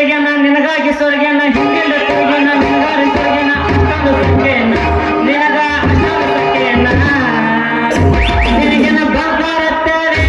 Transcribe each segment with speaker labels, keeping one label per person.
Speaker 1: ತಿರುಗೇನ ನಿನಗಾಗಿ ಸೊರಗೇನ ಹಿಂದಿನ ತಿರುಗೇನ ನಿನಗಾರಿ ಸೊರಗೇನ ಅಷ್ಟೊಂದು ಸಂಖ್ಯೆಯನ್ನ ನಿನಗ ಅಷ್ಟೊಂದು ಸಂಖ್ಯೆಯನ್ನ ನಿನಗೇನ ಬಂಗಾರತ್ತೇರಿ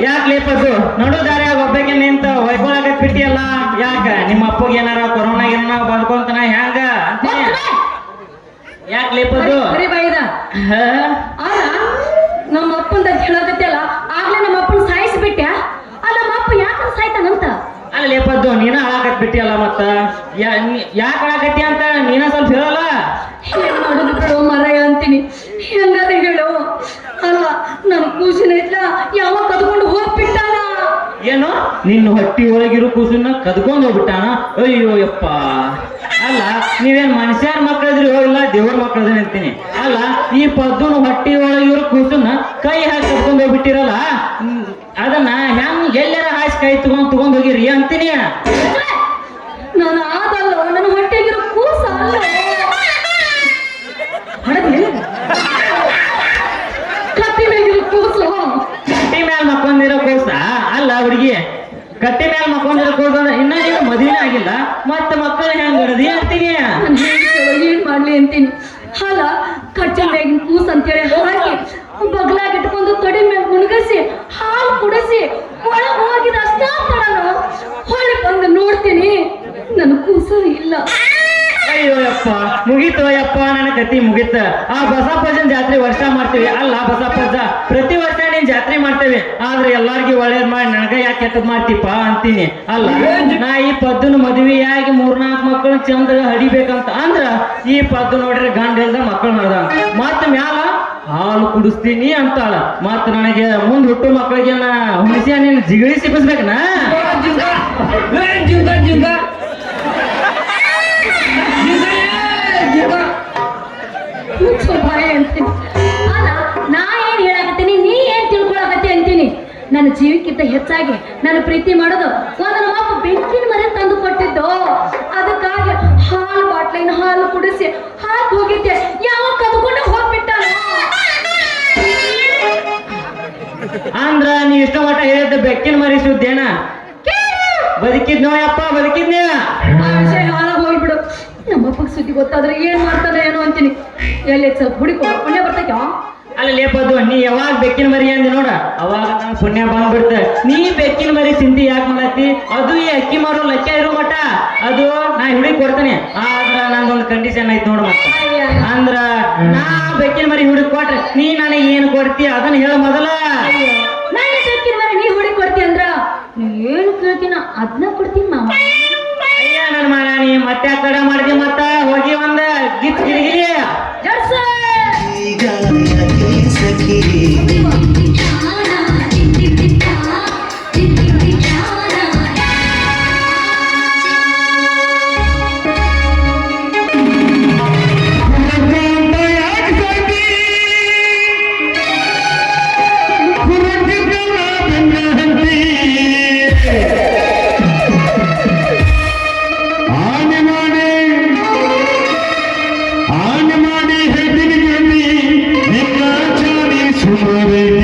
Speaker 1: ಯಾಕ್ಲೇಪದ್ದು ನೋಡು ದಾರ್ಯಾಗ ಒಬ್ಬಕ್ಕೆ ನಿಂತ ವೈಕೊಳಕತ್ ಬಿಟ್ಟಿಯಲ್ಲ ಯಾಕ ನಿಮ್ಮ ಅಪ್ಪಗೆ ಏನಾರ ಕೊರೋನಾ ಏನಾರ ಬದ್ಕೊಂತನ ಹೆಂಗ ಯಾಕ್ಲೇಪದ್ದು
Speaker 2: ನಮ್ಮ ಅಪ್ಪಂದ ಹೇಳಕತ್ತಲ್ಲ ಆಗ್ಲೇ ನಮ್ಮ ಅಪ್ಪನ ಸಾಯಿಸ್ಬಿಟ್ಟ್ಯಾ ನಮ್ಮ ಅಪ್ಪ ಯಾಕ ಸಾಯ್ತಾನಂತ
Speaker 1: ಅಲ್ಲ ಲೇಪದ್ದು ನೀನ ಹಾಳಾಕತ್ ಬಿಟ್ಟಿಯಲ್ಲ ಮತ್ತ ಯಾಕೆ ಹಾಳಾಕತ್ತಿ ಅಂತ ನೀನ ಸ್ವಲ್ಪ ಹೇಳಲ್ಲ
Speaker 2: ಏನ್ ಮಾಡುದು ಬಿಡು ಮರಯ್ಯ ಅಂತೀನಿ ಹೆಂಗಾರ ಹೇಳು ಅಲ್ಲ ನನ್ ಕೂಸಿನ ಇಟ್ಲ ಯಾವ ಕದ್ಕೊಂಡು ಹೋಗ್ಬಿಟ್ಟಾನ
Speaker 1: ಏನು ನಿನ್ನ ಹೊಟ್ಟಿ ಒಳಗಿರೋ ಕೂಸನ್ನ ಕದ್ಕೊಂಡು ಹೋಗ್ಬಿಟ್ಟಾನ ಅಯ್ಯೋ ಯಪ್ಪ ಅಲ್ಲ ನೀವೇನ್ ಮನುಷ್ಯರ ಮಕ್ಕಳಿದ್ರಿ ಹೋಗಿಲ್ಲ ದೇವ್ರ ಮಕ್ಕಳದ್ರಿ ಅಂತೀನಿ ಅಲ್ಲ ಈ ಪದ್ದುನ ಹೊಟ್ಟಿ ಒಳಗಿರೋ ಕೂಸನ್ನ ಕೈ ಹಾಕಿ ಕದ್ಕೊಂಡು ಹೋಗ್ಬಿಟ್ಟಿರಲ್ಲ ಅದನ್ನ ಹೆಂಗ್ ಎಲ್ಲಾರ ಹಾಸಿ ಕೈ ತಗೊಂಡ್ ಹೋಗಿರಿ ಅಂತೀನಿ
Speaker 2: ನಾನು ಆದಲ್ಲ ನನ್ನ ಹೊಟ್ಟೆಗಿರೋ ಕೂಸ ಅಲ್ಲ ಕತ್ತಿ ಮೇಲಿರೋ ಕೂಸು
Speaker 1: ಕಟ್ಟಿ ಮ್ಯಾಲ ಮಕ್ಕೊಂದಿರೋ ಕೂಸ ಅಲ್ಲ ಹುಡುಗಿ ಕಟ್ಟಿ ಮ್ಯಾಲ ಮಕ್ಕೊಂದಿರೋ ಕೂಸ ಇನ್ನ ನೀನು ಮದುವೆ ಆಗಿಲ್ಲ ಮತ್ತೆ ಮಕ್ಕಳು ಹೆಂಗ್ ಹಿಡದಿ ಅಂತೀನಿ
Speaker 2: ಏನ್ ಮಾಡ್ಲಿ ಅಂತೀನಿ ಅಲ್ಲ ಕಟ್ಟಿ ಮ್ಯಾಗಿನ ಕೂಸ್ ಅಂತೇಳಿ ಹಾಕಿ ಬಗ್ಲಾಗ ಇಟ್ಕೊಂಡು ತೊಡೆ ಮೇಲೆ ಮುಣಗಸಿ ಹಾಲು ಕುಡಿಸಿ ಒಳಗೆ ಹೋಗಿದ ಅಷ್ಟ ಹೊಳೆ ಬಂದು ನೋಡ್ತೀನಿ ನನ್ನ ಕೂಸ ಇಲ್ಲ
Speaker 1: ಅಯ್ಯೋ ಯಪ್ಪ ಮುಗೀತು ಯಪ್ಪ ನನ್ನ ಕತಿ ಮುಗೀತ ಆ ಬಸಪ್ಪಜನ ಜಾತ್ರೆ ವರ್ಷ ಮಾಡ್ತೀವಿ ಅಲ್ಲ ಬಸಪ್ಪಜ್ಜ ಪ್ರತಿ ವರ್ಷ ನೀನ್ ಜಾತ್ರೆ ಮಾಡ್ತೇವೆ ಆದ್ರೆ ಎಲ್ಲಾರ್ಗಿ ಒಳ್ಳೇದ್ ಮಾಡಿ ನನಗ ಯಾಕೆ ಕೆಟ್ಟದ್ ಮಾಡ್ತೀಪ ಅಂತೀನಿ ಅಲ್ಲ ನಾ ಈ ಪದ್ದನ ಮದುವೆಯಾಗಿ 3-4 ಮಕ್ಕಳು ಚಂದ ಹಡಿಬೇಕಂತ ಅಂದ್ರ ಈ ಪದ್ದು ನೋಡ್ರಿ ಗಂಡ ಇಲ್ದ ಮಕ್ಕಳು ಮಾಡ್ದ ಮತ್ ಮ್ಯಾಲ ಹಾಲು ಕುಡಿಸ್ತೀನಿ ಅಂತಾಳ ಮತ್ ನನಗೆ ಮುಂದ್ ಹುಟ್ಟು ಮಕ್ಕಳಿಗೆ ನಾ ಹುಣಸಿ ನೀನು ಜಿಗಳಿ ಸಿಗಿಸ್ಬೇಕನಾ
Speaker 2: ಅಲ್ಲ ನಾ ಏನ್ ಹೇಳಾಕತ್ತೀನಿ ನೀ ಏನ್ ತಿಳ್ಕೊಳಕತ್ತಿ ಅಂತೀನಿ ನನ್ನ ಜೀವಕ್ಕಿಂತ ಹೆಚ್ಚಾಗಿ ನಾನು ಪ್ರೀತಿ ಮಾಡೋದು ಒಂದು ನಮ್ಮ ಅಪ್ಪ ಬೆಂಕಿನ ಮರೆ ತಂದು ಕೊಟ್ಟಿದ್ದು ಅದಕ್ಕಾಗಿ ಹಾಲು ಬಾಟ್ಲಿನ ಹಾಲು ಕುಡಿಸಿ ಹಾಕಿ ಹೋಗಿದ್ದೆ ಯಾವ ಕದ್ಕೊಂಡು ಹೋಗ್ಬಿಟ್ಟ
Speaker 1: ಅಂದ್ರ ನೀ ಇಷ್ಟ ಮಟ್ಟ ಹೇಳಿದ್ದ ಬೆಕ್ಕಿನ ಮರಿ ಸುದ್ದೇನ ಬದುಕಿದ್ನೋ ಯಪ್ಪ ಬದುಕಿದ್ನೇ
Speaker 2: ಹಾಳಾಗ ಹೋಗ್ಬಿಡು ನಮ್ಮಪ್ಪಗೆ ಸುದ್ದಿ ಗೊತ್ತಾದ್ರೆ ಏನ್ ಮಾಡ್ತಾನೆ ಏನೋ ಅಂತೀನಿ ಎಲ್ಲಿ ಸ್ವಲ್ಪ ಹುಡುಕೋ ಪುಣ್ಯ ಬರ್ತೈತ
Speaker 1: ಅಲ್ಲ ಲೇಪದು ನೀ ಯಾವಾಗ ಬೆಕ್ಕಿನ ಮರಿ ಅಂದಿ ನೋಡ ಅವಾಗ ನಂಗೆ ಪುಣ್ಯ ಬಂದ್ಬಿಡ್ತ ನೀ ಬೆಕ್ಕಿನ ಮರಿ ಚಿಂತಿ ಯಾಕೆ ಮಾಡತ್ತಿ ಅದು ಈ ಅಕ್ಕಿ ಮಾರೋ ಲಕ್ಕ ಇರೋ ಮಟ ಅದು ನಾ ಹುಡುಗಿ ಕೊಡ್ತೇನೆ ಆದ್ರ ನಂದೊಂದು ಕಂಡೀಷನ್ ಐತಿ ನೋಡ ಮತ್ತ ಅಂದ್ರ ನಾ ಬೆಕ್ಕಿನ ಮರಿ ಹುಡುಗಿ ಕೊಟ್ರೆ ನೀ ನನಗೆ ಏನ್ ಕೊಡ್ತಿ ಅದನ್ನ ಹೇಳ ಮೊದಲ
Speaker 2: ನಾನು ಬೆಕ್ಕಿನ ಮರಿ ನೀ ಹುಡುಗಿ ಕೊಡ್ತಿ ಅಂದ್ರ ಏನು ಕೇಳ್ತೀನ ಅದನ್ನ ಕೊಡ್ತೀನಿ ಮಾಮ
Speaker 1: ಅಯ್ಯ ನನ್ನ ಮರಾಣಿ ಮತ್ತೆ ಆ ಕಡೆ ಮಾಡ್ದಿ ಮತ್ತ ಹೋಗಿ ಒಂದ ಗಿಚ್ ಗಿರಿಗಿರಿ
Speaker 3: Sorry.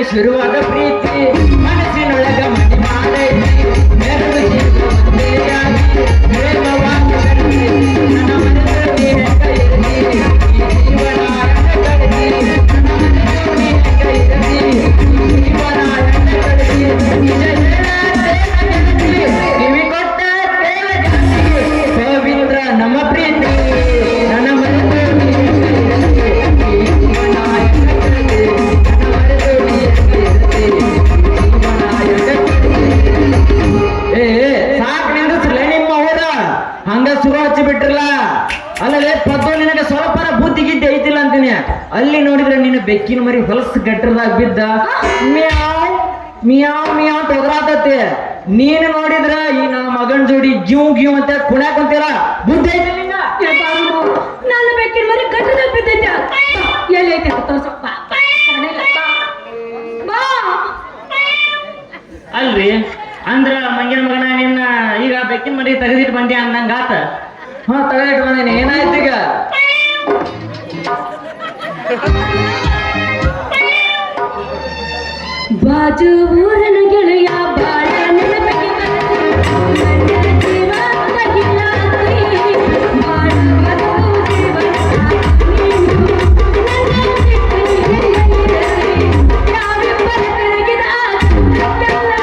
Speaker 1: ಶುರುವಾದ ಪ್ರೀತಿ ಮನಸ್ಸಿನೊಳಗ ಮನೆ ಮಾಡೈತಿ ಎರಡು ಜೀವ ಒಂದೇಯಾಗಿ ಪ್ರೇಮವಾಗಿ ಬೆರೆತಿ ನನ್ನ ಮನಸ್ಸು ನೀನೆ ಕೈ ಹಿಡಿದಿ ಈ ಜೀವನ ಎನ್ನ ಕಡೆದಿ ನನ್ನ ಮನಸ್ಸು ನೀನೆ ಕೈ ಹಿಡಿದಿ ಈ ಜೀವನ ಎನ್ನ ಕಡೆದಿ ನಿಜ ಹೇಳಾದೆ ನನಗೆನಸಿ ಕಿವಿ ಕೊಟ್ಟ ಕೇಳ ಜಾಸ್ತಿ ಪವಿತ್ರ ನಮ್ಮ ಪ್ರೀತಿ ನನ್ನ ಮನಸ್ಸು ನೀನೆ ಕೈ ಹಿಡಿದಿ ಈ ಜೀವನ ಎನ್ನ ಕಡೆದಿ ನನ್ನ ಮನಸ್ಸು ನೀನೆ ಕೈ ಹಿಡಿದಿ ಜೀವನ ಎನ್ನ ಕಡೆದಿ. ಸಾಕ್ ನಿಂದಿಸ್ಲೆ ನಿಮ್ಮ ಅವರ ಹಂಗ ಶುರು ಹಚ್ಚಿ ಬಿಟ್ರಲ್ಲ. ಅಲ್ಲದೆ ಪದ್ದು ನಿನಗೆ ಸ್ವಲ್ಪರ ಬುದ್ಧಿ ಗಿದ್ದೆ ಐತಿಲ್ಲ ಅಂತೀನಿ. ಅಲ್ಲಿ ನೋಡಿದ್ರೆ ನೀನು ಬೆಕ್ಕಿನ ಮರಿ ಹೊಲಸು ಗಟ್ಟರದಾಗ ಬಿದ್ದ ಮ್ಯಾವ್ ಮಿಯಾವ್ ಮಿಯಾವ್ ತೊಗರಾತತಿ. ನೀನು ನೋಡಿದ್ರ ಈ ನನ್ನ ಮಗನ್ ಜೋಡಿ ಗಿವ್ ಅಂತ ಕುಣ್ಯಾಕ್ ಕುಂತೀರ ಬುದ್ಧಿ ಐತಿ ನಿಂಗ?
Speaker 2: ನಾನು ಬೇಕಿನ ಮರಿ ಗಟ್ಟದ ಬಿದ್ದೈತೆ ಎಲ್ಲೈತೆ ತೋರ್ಸಪ್ಪ ಬಾ
Speaker 1: ಅಲ್ರಿ ಅಂದ್ರ ಮಂಗಿನ ಮಗನ ನಿನ್ನ ಈಗ ಬೆಕ್ಕಿನ ಮರಿ ತೆಗೆದಿಟ್ಟು ಬಂದಿ ಅಂದಂಗ ಆತ. ಹಾ ತೆಗೆದಿಟ್ಟು ಬಂದೇನಿ. ಏನಾಯ್ತು ಈಗ?
Speaker 2: ಬಾಜು ಊರನ ಗೆಳೆಯ ಬಾಳ ನೆನಪಿಗೆ ಬಂತು. ನನ್ನ ಜೀವ ತಗಿಲಾತಿ. ಬಾಳ ಬದುಕು ಜೀವನ ನೀನು ನನ್ನ ಸಿಕ್ಕಿರಲಿ. ನಾವಿಬ್ಬರ ಬೆಳಗಿದ ಎಲ್ಲ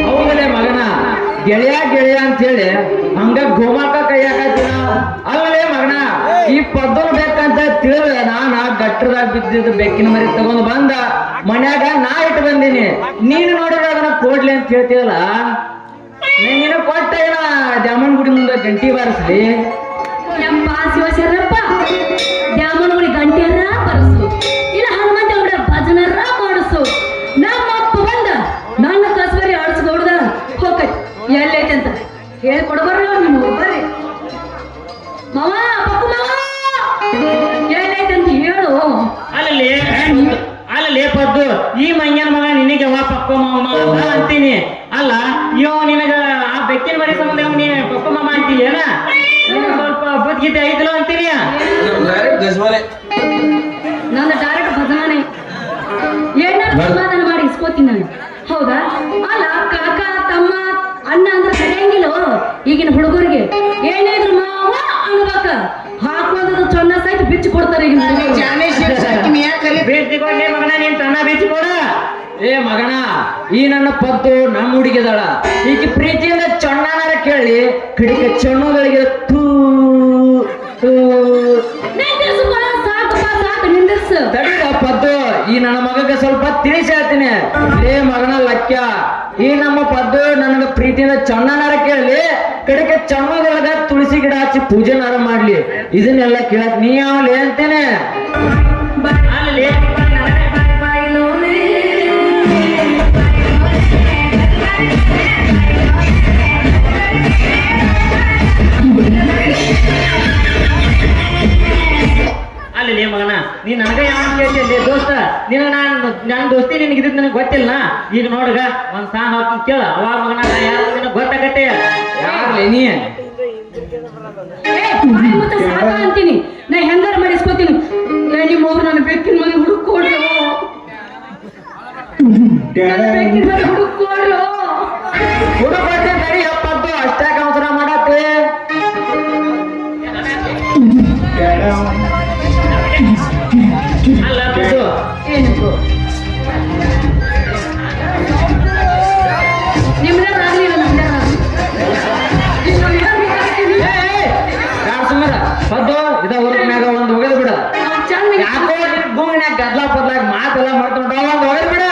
Speaker 1: ಹೌದಲೇ ಮಗನ ಗೆಳೆಯ ಗೆಳೆಯ ಅಂತೇಳಿ ಹಂಗ ಗೋಮಾಕ ಕೈ ಹಾಕತ್ತಿನ. ಅಲ್ಲಲೇ ಮಗನ ಈ ಪದ್ದಲು ಬೇಕಂತ ತಿಳಿದ ನಾನ ಗಟ್ಟರದಾಗ ಬಿದ್ದಿದ್ದು ಬೆಕ್ಕಿನ ಮರಿ ತಗೊಂಡು ಬಂದ ಮನ್ಯಾಗ ನಾ ಇಟ್ಟು ಬಂದೀನಿ. ನೀನು ನೋಡಿದ್ರೆ ಅದನ್ನ ಕೊಡ್ಲಿ ಅಂತ ಹೇಳ್ತೀವಲ್ಲ. ನೀನು ಕೊಟ್ಟ ಏನ ದ್ಯಾಮನ್ ಗುಡಿ ಮುಂದೆ ಗಂಟಿ ಬಾರಿಸ್ಲಿ.
Speaker 2: ಯಪ್ಪ ಶಿವಶರಣಪ್ಪ ದ್ಯಾಮನಗುಡಿ ಗಂಟೆಯರ ಬರಸು ಇಲ್ಲ ಹನುಮಂತ ಅವರ ಭಜನರ ಮಾಡಿಸು. ನಮ್ಮಪ್ಪ ಬಂದ ನನ್ನ ಕಸ್ಬರಿ ಆಡಿಸ್ಕೊಡ್ದ ಹೋಗತ್ ಎಲ್ಲೈತೆ ಅಂತ ಹೇಳ್ಕೊಡ್ಬರ್ರಿ ನಿಮ್ಮ ಒಬ್ಬರಿ ಮಾವ ಪಪ್ಪು ಮಾವ ಎಲ್ಲೈತೆ ಅಂತ ಹೇಳು.
Speaker 1: ಅಲ್ಲೇ ಪದ್ದು ಈ ಮಂಗ್ಯನ ಮಗ ನಿನಗೆ ವಾ ಪಪ್ಪ ಮಾಮ ಅಂತ ಅಂತೀನಿ. ಅಲ್ಲ ಇವ ನಿನಗ ಆ ಬೆಕ್ಕಿನ ಮರಿ ಸಂಬಂಧ ನೀ ಪಪ್ಪ ಮಾಮ ಅಂತೀಯ ಏನ? ಸ್ವಲ್ಪ ಬುದ್ಧಿಗೀತೆ ಐತಲ್ಲ ಅಂತೀನಿ.
Speaker 2: ನನ್ನ ಡೈರೆಕ್ಟ್ ಭಜನೆ ಏನಾರು ಸಮಾಧಾನ ಮಾಡಿ ಇಸ್ಕೋತೀನಿ ನಾನು. ಹೌದಾ? ಅಲ್ಲ ಕಾಕ ತಮ್ಮ ಅಣ್ಣ ಅಂದ್ರೆ ಸರಿಯಂಗಿಲ್ಲ ಈಗಿನ ಹುಡುಗರಿಗೆ. ಏನಿದ್ರು ಮಾವ ಅನ್ಬೇಕ ಹಾಕೋದು ಚೊನ್ನ ಸಹಿತ ಬಿಚ್ಚಿ ಕೊಡ್ತಾರೆ ಈಗಿನ
Speaker 1: ಬೇಸಿಕೊಂಡೆ ಮಗನ ನೀನ್ ತನ್ನ ಬೇಸಿಕೊಡ. ಏ ಮಗನ ಈ ನನ್ನ ಪದ್ದು ನಮ್ಮ ಹುಡುಗಿದಾಳ. ಈಗ ಪ್ರೀತಿಯಿಂದ ಚಣ್ಣನಾರ ಕೇಳಿ ಕಡಿಕೆ ಚಣ್ಣಗಳಿಗೆ ತೂ ತೂ
Speaker 2: ನಿಂದಿರ್ಸು
Speaker 1: ತಡಿದ ಪದ್ದು ಈ ನನ್ನ ಮಗಗೆ ಸ್ವಲ್ಪ ತಿಳಿಸಿ ಹೇಳ್ತೀನಿ. ಏ ಮಗನ ಲಕ್ಯ ಈ ನಮ್ಮ ಪದ್ದು ನನಗ ಪ್ರೀತಿಯಿಂದ ಚಣ್ಣನಾರ ಕೇಳಿ ಕಡೆಗೆ ಚಣ್ಣದೊಳಗ ತುಳಸಿ ಗಿಡ ಹಚ್ಚಿ ಪೂಜೆನಾರ ಮಾಡ್ಲಿ. ಇದನ್ನೆಲ್ಲ ಕೇಳಕ್ ನೀ ಯಾವಲಿ ಅಂತೇನೆ. ಅಲ್ಲಿ ಮಗನ ನೀ ನನಗ ಯಾವ ಕೇಳ್ತಿದ್ದೆ ದೋಸ್ತ ನಿನ ನನ್ನ ದೋಸ್ತಿ ನಿನಗೆ ಇದ್ ನನಗೆ ಗೊತ್ತಿಲ್ಲ. ಈಗ ನೋಡ್ಗ ಒಂದ್ ಸಾಂಗ್ ಹಾಕಿ ಕೇಳ ಅವಾಗ ಮಗನ ಯಾರು ನಿನಗೆ ಗೊತ್ತಾಗತ್ತೆ ಯಾರ್ಲಿ ನೀ
Speaker 2: ಸಾಕ ಅಂತೀನಿ. ನಾ ಹೆಂಗಾರ ಮಾಡಿಸ್ಕೋತೀನಿ. ನಿಮ್ಮ ಅವ್ರು ನನ್ನ ಬೆಕ್ಕಿನ ಮನೆ ಹುಡುಕೊಡ್ರು ಬೆಕ್ಕಿನ ಮನೆ ಹುಡುಕೊಡ್ರು
Speaker 1: ಹುಡುಕೊಟ್ಟೆ ನಡಿ ಅಪ್ಪದ್ದು ಅಷ್ಟಾಗ ಅವಸರ ಮಾಡತ್ತೆ. ಅಲ್ಲ ಬಿಡು
Speaker 2: ಏನು ನಿಮ್ದಾಗ್ಲಿಲ್ಲ
Speaker 1: ಸುಮ್ಮರ ಪದ್ದು ಇದ ಮ್ಯಾಗ ಒಂದು ಒಗದ್ ಬಿಡ. ಯಾಕೋ ಗುಂಗ್ನ್ಯಾಗ ಗದ್ಲಾ ಪದ್ಲಾಗ ಮಾತೆಲ್ಲ ಮಾಡ್ಕೊಂಡು ಒಂದು ಒಗದ್ ಬಿಡ.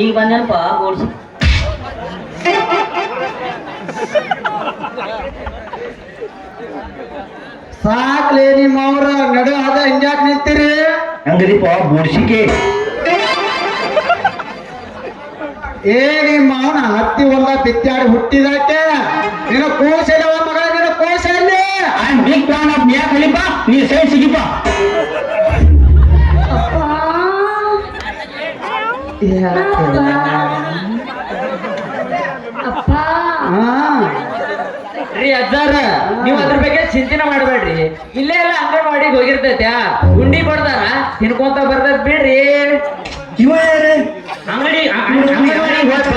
Speaker 3: ಈಗ ಬಂದನಪ್ಪ ಬೋಡ್ಸಿ
Speaker 4: ಸಾಕ್ಲಿ ನಿಮ್ಮವ್ರ ನಡು ಅದ ಹಿಂಗ್ಯಾಕ್ ನಿಂತೀರಿ
Speaker 5: ಹಂಗದಿಪ್ಪ ಬೋಡ್ಸಿಕೆ
Speaker 4: ಏ ನಿಮ್ಮ ಅವನ ಹತ್ತಿ ಹೊಲ ಬಿತ್ತಾಡಿ ಹುಟ್ಟಿದಾಕೆ ನಿನ್ನ ಕೂಸೆಲ್ಲವ ಮಗಳ ನಿನ್ನ ಕೂಸಲ್ಲಿ
Speaker 5: I am big fan of Mia Khalifa ನೀ ಸೈಡ್ ಸಿಗಿಪ್ಪ
Speaker 2: ಅಪ್ಪ
Speaker 4: ಹಾ
Speaker 1: ರೀ ಅಜ್ಜಾರ ನೀವ್ ಅದ್ರ ಬಗ್ಗೆ ಚಿಂತನೆ ಮಾಡಬೇಡ್ರಿ ಇಲ್ಲೇ ಎಲ್ಲ ಅಂಗನವಾಡಿಗೆ ಹೋಗಿರ್ತೈತ್ಯಾ ಉಂಡಿ ಕೊಡ್ತಾರ ತಿನ್ಕೊಂತ ಬರ್ತೈತ್ ಬಿಡ್ರಿ
Speaker 5: ಇವ ಯಾರು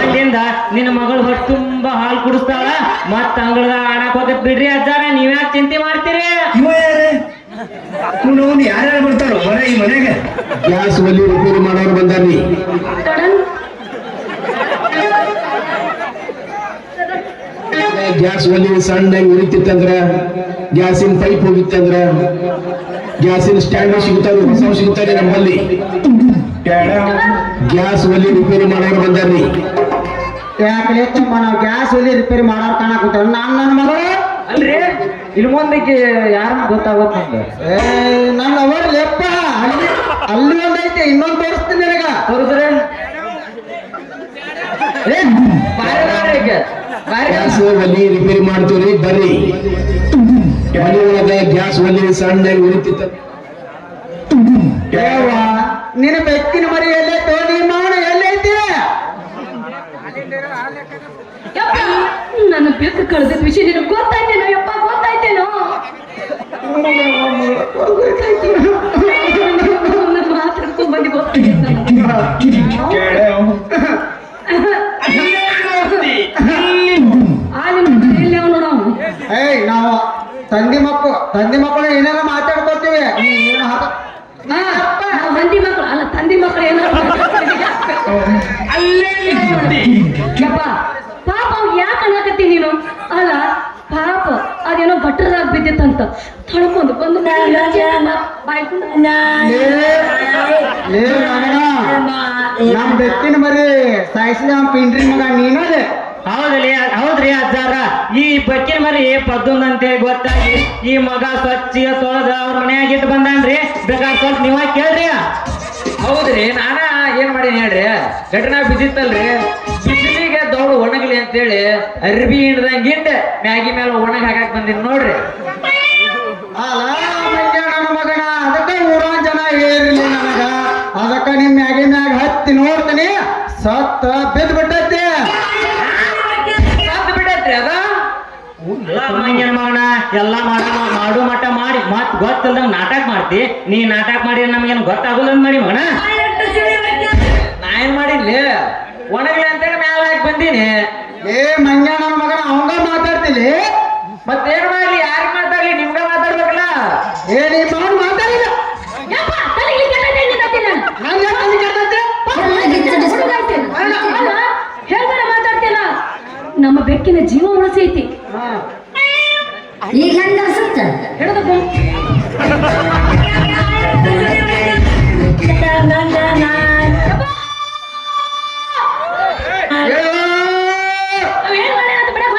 Speaker 1: ಅಲ್ಲಿಂದ ನಿನ್ನ ಮಗಳು ಹೊಟ್ಟೆ ತುಂಬಾ ಹಾಲು ಕುಡಿಸ್ತಾಳ ಮತ್ತ ಅಂಗಳದಾಗ ಆಡಕ್ ಹೋಗತ್ ಬಿಡ್ರಿ ಅಜ್ಜಾರ ನೀವ್ಯಾಕೆ ಚಿಂತೆ ಮಾಡ್ತೀರಿ
Speaker 5: ಇವ ಯಾರು ಅವ್ನು ಯಾರ್ಯಾರು ಬರ್ತಾರೋ ಹೊರ ಈ ಮನೆಗೆ
Speaker 6: ಗ್ಯಾಸ್ ಒಲಿ ರಿಪೇರಿ ಮಾಡೋರು ಬಂದಾರ್ರಿ
Speaker 2: ತಡನ್
Speaker 6: ಗ್ಯಾಸ್ ಒಲಿ ಸಣ್ಣಂಗ್ ಉಳಿತಿತ್ತಂದ್ರ ಗ್ಯಾಸಿನ ಪೈಪ್ ಹೋಗಿತ್ತಂದ್ರ ಗ್ಯಾಸಿನ ಸ್ಟ್ಯಾಂಡ್ ಸಿಗುತ್ತಾವೆ ಹೊಸ ಸಿಗುತ್ತಾರೆ ನಮ್ಮಲ್ಲಿ ಗ್ಯಾಸ್ ಒಲಿ ರಿಪೇರಿ ಮಾಡೋರು ಬಂದಾರ್ರಿ
Speaker 4: ಯಾಕೆ ತಮ್ಮ ನಾವು ಗ್ಯಾಸ್ ಒಲಿ ರಿಪೇರಿ ಮಾಡೋರ್ ಕಾಣಕುತ್ತ ನನ್ನ ಮಗಳು
Speaker 1: ಅಲ್ರಿ ಇಲ್ಲಿ ಮುಂದಕ್ಕೆ ಯಾರನ್ನ ಗೊತ್ತಾಗೋದ್ ನಂಗೆ
Speaker 4: ಏ ನನ್ನ ಅವರ್ ಲೆಪ್ಪ ಅಲ್ಲಿ ಅಲ್ಲಿ ಒಂದೈತೆ ಇನ್ನೊಂದು ತೋರಿಸ್ತೀನಿ ನಿನಗ
Speaker 1: ತೋರಿಸ್ರಿ
Speaker 6: ಗ್ಯಾಸ್ ಒಲಿ ರಿಪೇರಿ ಮಾಡ್ತೀವ್ರಿ ಬರ್ರಿ ಮನೆ ಒಳಗ ಗ್ಯಾಸ್ ಒಲಿ ಸಣ್ಣಂಗ್ ಉಳಿತಿತ್ತ
Speaker 4: ದೇವ ನಿನ್ನ ಬೆಕ್ಕಿನ ಮರಿ ಎಲ್ಲೈತೋ ನಿಮ್ಮ ಅವನ ಎಲ್ಲೈತಿ
Speaker 2: ಯಪ್ಪ ನನ್ನ ಬೆಕ್ಕು ಕಳೆದ ವಿಷಯ ನಿನಗೆ ಗೊತ್ತಾಯ್ತೇನೋ ಯಪ್ಪ ಗೊತ್ತಾಯ್ತೇನೋ ನನ್ನ ಮಾತಾಡ್ಕೊಂಡ್ ಬಂದು
Speaker 4: ಏಯ್ ನಾವು ತಂದೆ ಮಕ್ಕಳು ಏನಾರ ಮಾತಾಡ್ಕೊತೀವಿ ನೀನು ಹಾಕ
Speaker 2: ನಾವು ಹಂದಿ ಮಕ್ಕಳು ಅಲ್ಲ ತಂದಿ ಮಕ್ಕಳು ಏನಾದ್ರು ಯಪ್ಪ ಪಾಪ ಅವ್ನು ಯಾಕೆ ಅನ್ನಕತ್ತಿ ನೀನು ಅಲ್ಲ ಪಾಪ ಅದೇನೋ ಬಟ್ಟದಾಗ ಬಿದ್ದಿತ್ತಂತ ತಳ್ಕೊಂಡು ಬಂದು ಬಾಯ್ಕೊಂಡು
Speaker 4: ಲೇ ಮಗನ ನಮ್ ಬೆಕ್ಕಿನ ಮರಿ ಸಾಯಿಸಿದ ಅವ್ನ ಪಿಂಡ್ರಿ ಮಗ ನೀನದೆ
Speaker 1: ಹೌದ್ರಿ ಅಜ್ಜಾರ ಈ ಬಕ್ಕಿನ ಮರಿ ಪದ್ದೊಂದ್ ಅಂತೇಳಿ ಗೊತ್ತಾಗಿ ಈ ಮಗ ಸ್ವಚ್ಛ ತೊಳೆದ ಅವ್ರ ಮನ್ಯಾಗ ಇಟ್ಟು ಬಂದಾನ್ರಿ ಬೇಕಾದ್ರೆ ಸ್ವಲ್ಪ ನೀವ ಕೇಳ್ರಿ ಹೌದ್ರಿ ನಾನ ಏನ್ ಮಾಡೀನಿ ಹೇಳ್ರಿ ಘಟನಾ ಬಿದ್ದಿತ್ತಲ್ರಿ ಬಿಸಿಲಿಗೆ ದೌಡು ಒಣಗ್ಲಿ ಅಂತೇಳಿ ಅರ್ಬಿ ಹಿಂಡ್ದಂಗ ಹಿಂಡ್ ಮ್ಯಾಗಿ ಮೇಲೆ ಒಣಗ್ ಹಾಕಕ್ ಬಂದಿನಿ ನೋಡ್ರಿ
Speaker 4: ಅಲ್ಲ ನನ್ನ ಮಗನ ಅದಕ್ಕ ಊರಾನ್ ಜನ ಹೇಳಿರ್ಲಿ ನನಗ ಅದಕ್ಕ ನಿಮ್ ಮ್ಯಾಗ ಹತ್ತಿ ನೋಡ್ತೀನಿ ಸತ್ತ ಬಿದ್ದು ಬಿಟ್ಟೈತಿ
Speaker 1: ಸತ್ ಬಿಡತ್ರಿ ಅದ ಮಂಗ್ಯನ ಮಗನ ಎಲ್ಲಾ ಮಾಡು ಮಟ್ಟ ಮಾಡಿ ಮತ್ ಗೊತ್ತಿಲ್ದಂಗ ನಾಟಕ ಮಾಡ್ತಿ ನೀ ನಾಟಕ ಮಾಡಿ ನಮಗೇನು ಗೊತ್ತಾಗುಲ್ಲ ಅಂತ ಮಾಡಿ ಮಗನ ನಾ ಏನ್ ಮಾಡಿದ್ಲಿ ಒಣಗ್ಲಿ ಅಂತೇಳಿ ಮ್ಯಾಲ ಹಾಕಿ ಬಂದೀನಿ
Speaker 4: ಏ ಮಂಗ್ಯ ನನ್ನ ಮಗನ ಅವಂಗ ಮಾತಾಡ್ತಿಲಿ
Speaker 1: ಮತ್ತೇನ್ ಮಾಡ್ಲಿ ಯಾರಿಗ್ ಮಾತಾಡ್ಲಿ ನಿಮ್ಗ ಮಾತಾಡ್ಬೇಕಲ್ಲ
Speaker 4: ಏ ನೀ ಮಾಡ್ ಮಾತಾಡಿಲ್ಲ
Speaker 2: ಯಪ್ಪ ತಲೆಗೆ ಕೆಟ್ಟದೆ ನಿನ್ನತ್ತೆ ನಾನು
Speaker 4: ನಾನು ಯಾಕೆ ಅಲ್ಲಿ ಕೇಳ್ತೈತೆ
Speaker 2: ಹೇಳ್ಬೇಡ ಮಾತಾಡ್ತಿಲ್ಲ ನಮ್ಮ ಬೆಕ್ಕಿನ ಜೀವ ಉಳಿಸೈತಿ
Speaker 3: ಈಗ ಹೆಂಗ ಅನ್ಸುತ್ತೆ
Speaker 2: ಹಿಡಿದು ಏನ್ ಮಾಡಿ ಅಂತ ಬಿಡಕ್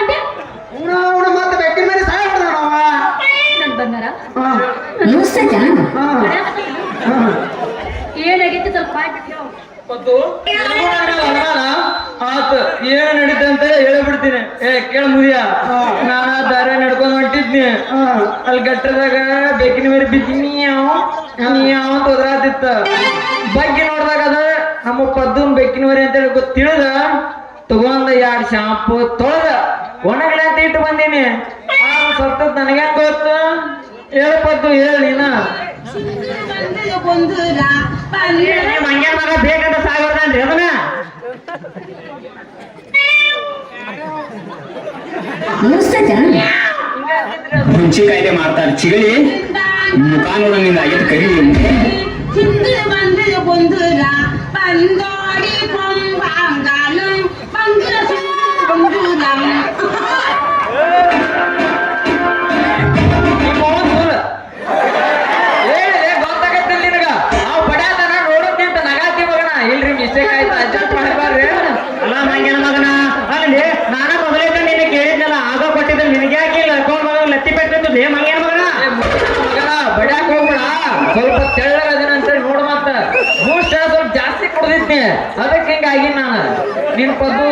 Speaker 3: ನುಡಿಸ್ತೈತೆ
Speaker 2: ಏನಾಗೈತಿ ಸ್ವಲ್ಪ ಬಾಯ್ ಬಿಟ್ಟು ಹೇಳು.
Speaker 1: ಆತ ಏನ್ ನಡೀತಂತ ಹೇಳ್ಬಿಡ್ತೀನಿ. ಕೇಳ ಮುದಿಯ, ನಾನ ದಾರ ನಡ್ಕೊಂಡ್ ಹೊಂಟಿದ್ನಿ. ಅಲ್ಲಿ ಗಟ್ಟದಾಗ ಬೇಕಿನ ಮೇಲೆ ಬಿದ್ದೀನಿ ಅಂತ ಒದರಾತಿತ್ತ. ಬಗ್ಗೆ ನೋಡ್ದಾಗ ಅದ ನಮ್ಮ ಪದ್ದನ್ ಬೇಕಿನ ಮರಿ ಅಂತೇಳಿ ತಿಳಿದ ತಗೊಂಡ 2 ಶಾಂಪು ತೊಳೆದ ಒಣಗಡೆ ಅಂತ ಇಟ್ಟು ಬಂದೀನಿ. ಸತ್ತದ್ ನನಗೇನ್ ಗೊತ್ತು? ಹೇಳು ಪದ್ದು, ಹೇಳ ನೀನ. ಮಂಗ್ಯಾನ ಮಗ ಬೇಕಂತ ಸಾಯ್ಬಾರ್ದನ್ರಿ ಅದನ್ನ.
Speaker 3: ನುಡಿಸ್ತೈತೆ
Speaker 5: ಮುಂಚೆ ಕಾಯ್ದೆ ಮಾಡ್ತಾರೆ ಚಿಗಳಿ ಮುಖ ನೋಡ ನಿಂದ ಆಗಿತ್ತು ಕರಿ
Speaker 1: ಗೊತ್ತಾಗತ್ತಿಲ್ಲ ನಿನಗ. ಅವ್ ಬಡ್ಯಾತನ ನೋಡತ್ತಿ ಅಂತ ನಗಾತಿ ಮಗನ. ಇಲ್ರಿ ಮಿಸ್ಟೇಕ್ ಆಯ್ತು, ಅಡ್ಜಸ್ಟ್ ಮಾಡ್ಬಾರ್ರಿ. ಅಲ್ಲ ಮಂಗ್ಯನ ಮಗನ, ಅಲ್ಲಿ ನಾನ ಮೊದಲಿಂದ ನಿನ್ನ ಕೇಳಿದ್ನಲ್ಲ, ಆಗ ಕೊಟ್ಟಿದ್ದ ನಿನಗೆ ಹಾಕಿಲ್ಲ ಅಕೌಂಟ್ ಮಗ ಲತ್ತಿ ಪೆಟ್ಟಿದ್ದು ಮಂಗ್ಯನ ಮಗನ. ಮಗನ ಬಡ್ಯಾಕ ಹೋಗ್ಬೇಡ, ಸ್ವಲ್ಪ ತೆಳ್ಳಗ ಅದನ್ನ ಅಂತೇಳಿ ನೋಡ. ಮತ್ತ ಬೂಸ್ಟ್ ಸ್ವಲ್ಪ ಜಾಸ್ತಿ ಕುಡ್ದಿದ್ನಿ, ಅದಕ್ಕೆ ಹಿಂಗಾಗಿ ನಾನು ನಿನ್ ಪದ್ದು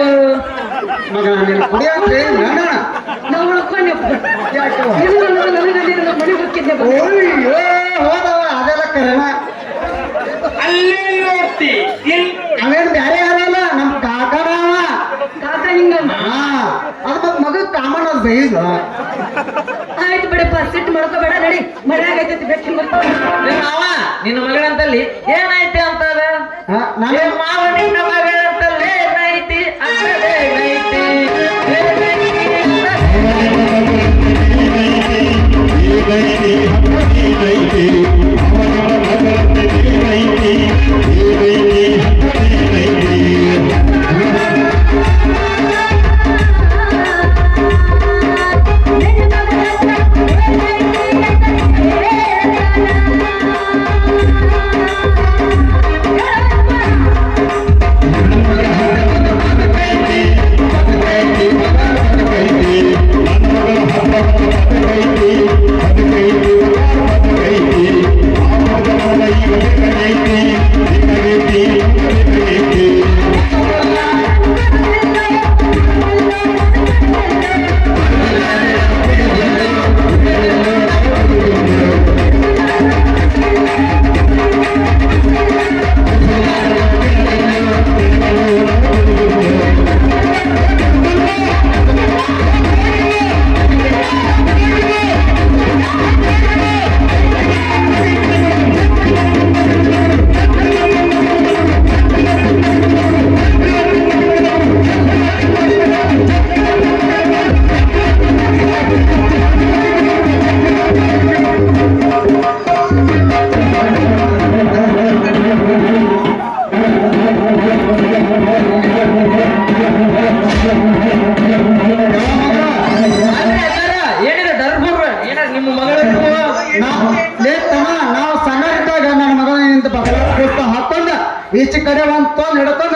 Speaker 4: ಮಗ ನೀನು ಕುಡಿಯೋದ್ರೆ
Speaker 2: ನಾವು ಉಳ್ಕೊಂಡೆ ಮನೆ ಹೋಗ್ತಿದ್ದೆ.
Speaker 4: ಹೋದವ ಅದೆಲ್ಲ ಕರೆನ.
Speaker 5: ಅಲ್ಲೇ ನೋಡ್ತಿ
Speaker 4: ಅವೇನು ಬ್ಯಾರೆ ಯಾರಲ್ಲ, ನಮ್ ಕಾಕನ ಅವ.
Speaker 2: ಕಾಕ ಹಿಂಗ
Speaker 4: ಹಾ, ಅದ್ ಮತ್ ಮಗ ಕಾಮನ್ ಅದ್ ಬೈದ.
Speaker 2: ಆಯ್ತು ಬಿಡಪ್ಪ, ಸಿಟ್ಟು ಮಾಡ್ಕೋಬೇಡ, ನಡಿ ಮರ್ಯಾಗೈತೈತಿ ಬೆಕ್ಕಿನ
Speaker 1: ಮಾವ ನಿನ್ನ ಮಗಳಂತಲ್ಲಿ ಏನೈತಿ ಅಂತ ಅದ?
Speaker 4: ನಾನು
Speaker 1: ಮಾವ ನಿನ್ನ ಮಗಳಂತಲ್ಲಿ ಏನೈತಿ ಅಂತಲೇ ಏನೈತಿ ಏನಿದೆ ದರ್ಬುರ್ ಏನ ನಿಮ್ಮ ಮಗಳು?
Speaker 4: ನಾವು ಸಣ್ಣ ಇದ್ದಾಗ ನನ್ನ ಮಗನ ನಿಂತ ಬಗಲ ಪುಸ್ತಕ ಹಾಕೊಂಡ ಈಚೆ ಕಡೆ ಒಂದು ನಡ್ಕೊಂಡ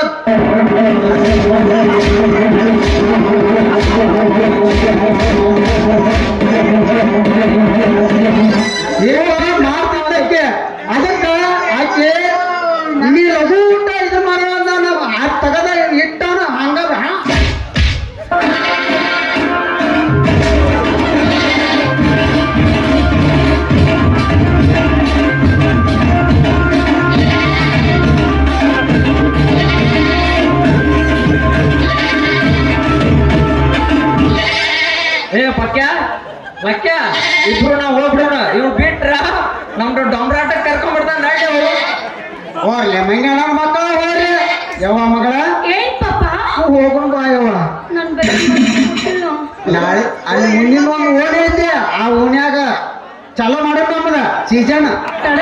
Speaker 4: ಮಾಡ್ತಿದ್ದಕ್ಕೆ ಅದಕ್ಕೆ ಆಕೆ ನೀ ಲಘು ಊಟ ಇದು ಮಾಡೋದ ನಾವು ತಗದ ಇಟ್ಟಾನ ಹಂಗ
Speaker 1: ಲಕ್ಯ ಇಬ್ರು ನಾವು ಹೋಗ್ಬಿಡೋಣ. ಇವ್ ಬಿಟ್ರ ನಮ್ದು ಡೊಂಬ್ರಾಟ ಕರ್ಕೊಂಡ್ಬಿಡ್ತಾನ. ನಡಿ
Speaker 4: ಹೋರ್ಲೆ ಮಂಗ್ಯಾನ ಮಕ್ಕಳ ಹೋರಿ. ಯವ್ವ ಮಗಳ
Speaker 2: ಏನ್ ಪಾಪ
Speaker 4: ಹೋಗೋಣ ಬಾ ಯವ್ವ.
Speaker 2: ನನ್ ಗೊತ್ತಿಲ್ಲ.
Speaker 4: ನಾಳೆ ಅಲ್ಲಿ ಮುಂದಿನ ಒಂದು ಓಣಿ ಐತೆ, ಆ ಓಣ್ಯಾಗ ಚಲೋ ಮಾಡೋದು ನಮ್ಮದ ಸೀಸನ್.
Speaker 2: ತಡ